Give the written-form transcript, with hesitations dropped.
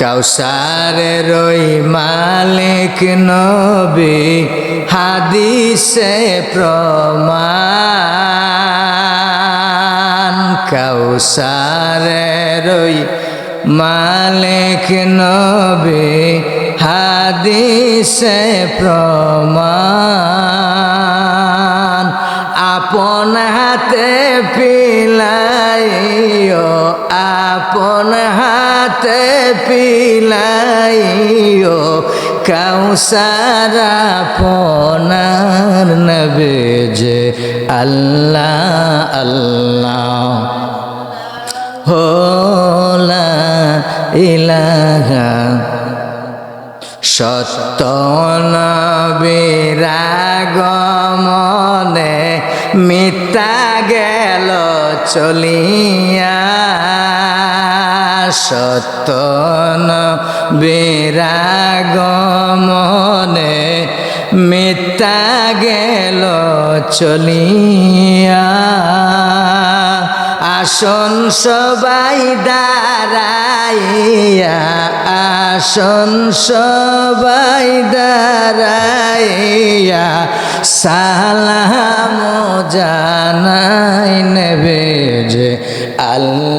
কাউসারের ওই মালিক নবী হাদিসে প্রমাণ। কাউসারের ওই মালিক নবী হাদিসে প্রমাণ। আপন হাতে পিলাইও, আপন হাতে পিলাইও কাউসার আপনার নবী যে আল্লাহ আল্লাহ হো লা ইলাহা। সত্য নবীর আগমনে মিথ্যা গেল চলিয়া। সত্য নবীর আগমনে মিথ্যা গেল চলিয়া। আসন সবাই দাঁড়াইয়া, আসন সবাই দাঁড়াইয়া সালাম জানাই নেবে যে আল্লাহ